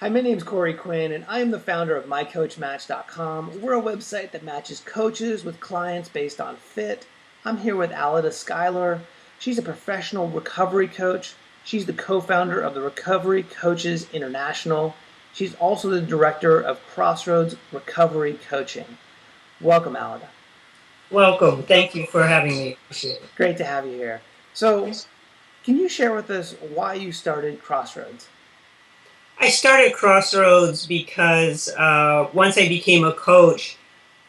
Hi, my name is Corey Quinn, and I am the founder of MyCoachMatch.com. We're a website that matches coaches with clients based on fit. I'm here with Alida Schuyler. She's a professional recovery coach. She's the co-founder of the Recovery Coaches International. She's also the director of Crossroads Recovery Coaching. Welcome, Alida. Welcome. Thank you for having me. Appreciate it. Great to have you here. So, can you share with us why you started Crossroads? I started Crossroads because once I became a coach,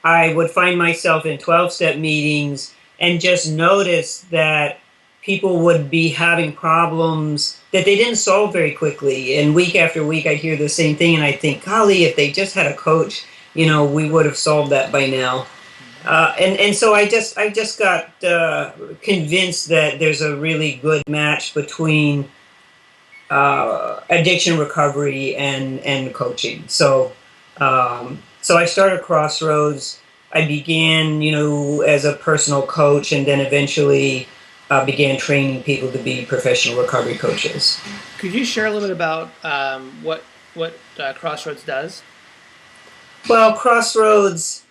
I would find myself in 12-step meetings and just notice that people would be having problems that they didn't solve very quickly. And week after week, I'd hear the same thing, and I'd think, golly, if they just had a coach, we would have solved that by now. And so I just got convinced that there's a really good match between addiction recovery and coaching. So I started Crossroads. I began, as a personal coach, and then eventually began training people to be professional recovery coaches. Could you share a little bit about what Crossroads does? Well, Crossroads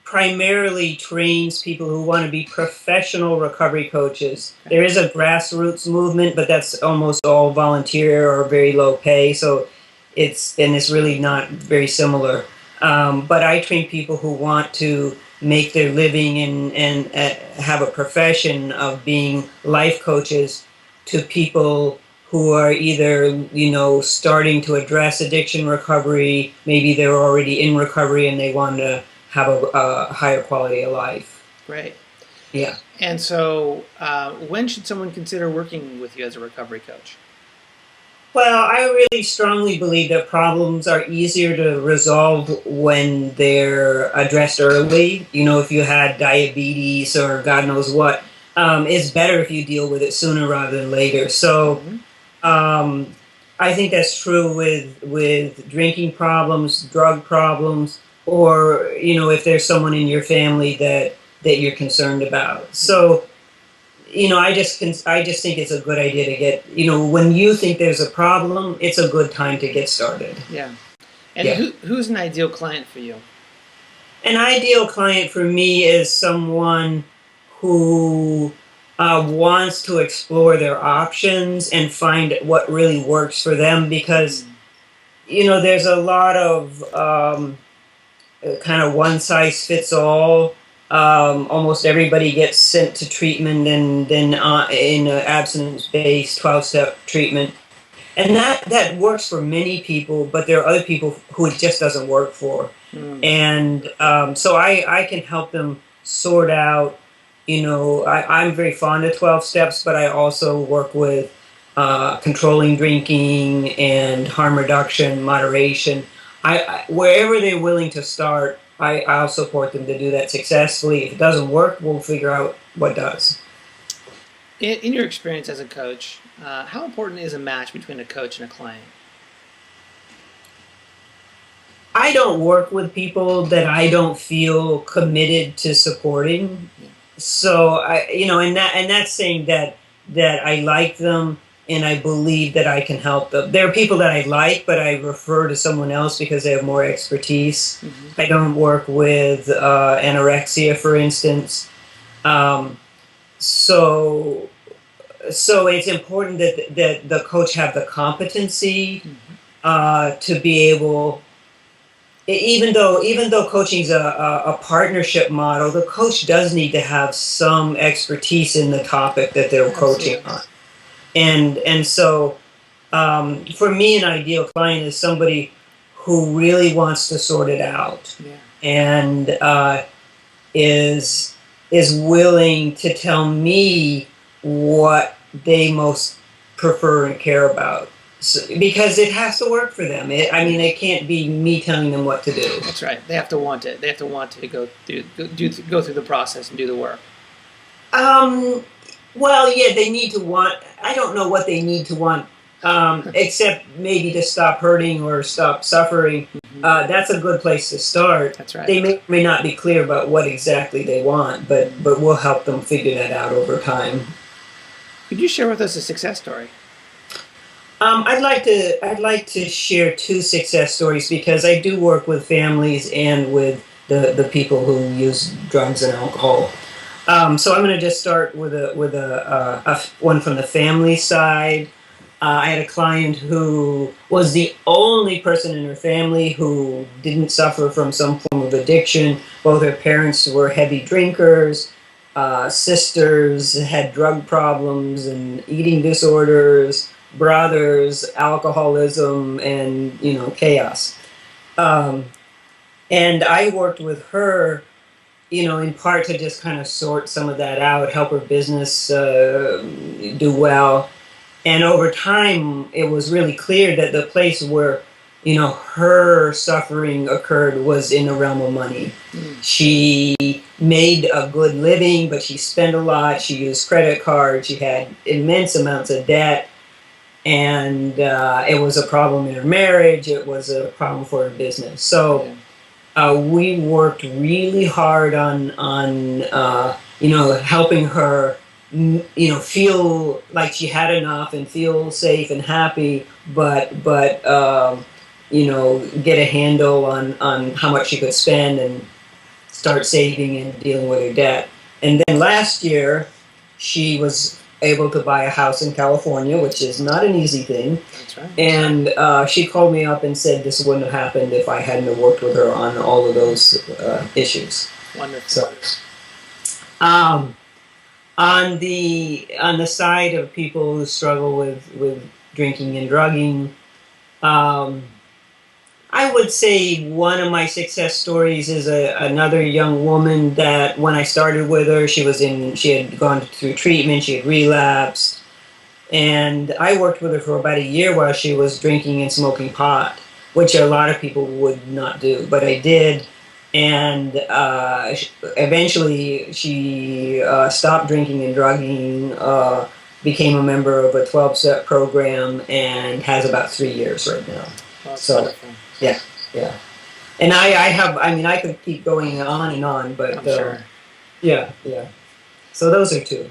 primarily trains people who want to be professional recovery coaches. There is a grassroots movement, but that's almost all volunteer or very low pay, so it's really not very similar. But I train people who want to make their living and have a profession of being life coaches to people who are either, starting to address addiction recovery, maybe they're already in recovery and they want to have a higher quality of life. Great. Yeah. And so when should someone consider working with you as a recovery coach? Well, I really strongly believe that problems are easier to resolve when they're addressed early. If you had diabetes or God knows what, it's better if you deal with it sooner rather than later. So I think that's true with drinking problems, drug problems, or if there's someone in your family that you're concerned about. So I just think it's a good idea to get, when you think there's a problem, it's a good time to get started. Yeah. And who's an ideal client for you? An ideal client for me is someone who wants to explore their options and find what really works for them, because there's a lot of kind of one size fits all. Almost everybody gets sent to treatment and then in an abstinence-based 12-step treatment. And that works for many people, but there are other people who it just doesn't work for. And so I can help them sort out, I'm very fond of 12 steps, but I also work with controlling drinking and harm reduction, moderation. Wherever they're willing to start, I'll support them to do that successfully. If it doesn't work, we'll figure out what does. In your experience as a coach, how important is a match between a coach and a client? I don't work with people that I don't feel committed to supporting. Yeah. So and that's saying that I like them and I believe that I can help them. There are people that I like, but I refer to someone else because they have more expertise. Mm-hmm. I don't work with anorexia, for instance. So it's important that the coach have the competency to be able. Even though coaching is a partnership model, the coach does need to have some expertise in the topic that they're coaching on. And so for me, an ideal client is somebody who really wants to sort it out and is willing to tell me what they most prefer and care about. Because it has to work for them. It can't be me telling them what to do. That's right. They have to want it. They have to want to go through the process and do the work. Well, yeah, they need to want. I don't know what they need to want, except maybe to stop hurting or stop suffering. Mm-hmm. That's a good place to start. That's right. They may not be clear about what exactly they want, but we'll help them figure that out over time. Could you share with us a success story? I'd like to share two success stories because I do work with families and with the people who use drugs and alcohol. So I'm going to just start with a one from the family side. I had a client who was the only person in her family who didn't suffer from some form of addiction. Both her parents were heavy drinkers. Sisters had drug problems and eating disorders. Brothers, alcoholism, and chaos. Um, and I worked with her, in part to just kind of sort some of that out, help her business do well. And over time, it was really clear that the place where, her suffering occurred was in the realm of money. She made a good living, but she spent a lot. She used credit cards. She had immense amounts of debt. And it was a problem in her marriage. It was a problem for her business. So we worked really hard on helping her feel like she had enough and feel safe and happy, but get a handle on how much she could spend and start saving and dealing with her debt. And then last year, she was able to buy a house in California, which is not an easy thing. That's right. And she called me up and said this wouldn't have happened if I hadn't have worked with her on all of those issues. Wonderful. So, on the side of people who struggle with drinking and drugging, I would say one of my success stories is another young woman that when I started with her, she had gone through treatment, she had relapsed, and I worked with her for about a year while she was drinking and smoking pot, which a lot of people would not do, but I did. And eventually she stopped drinking and drugging, became a member of a 12-step program, and has about 3 years right now. That's So, wonderful. yeah. And I could keep going on and on, but I'm sure. yeah. So those are two.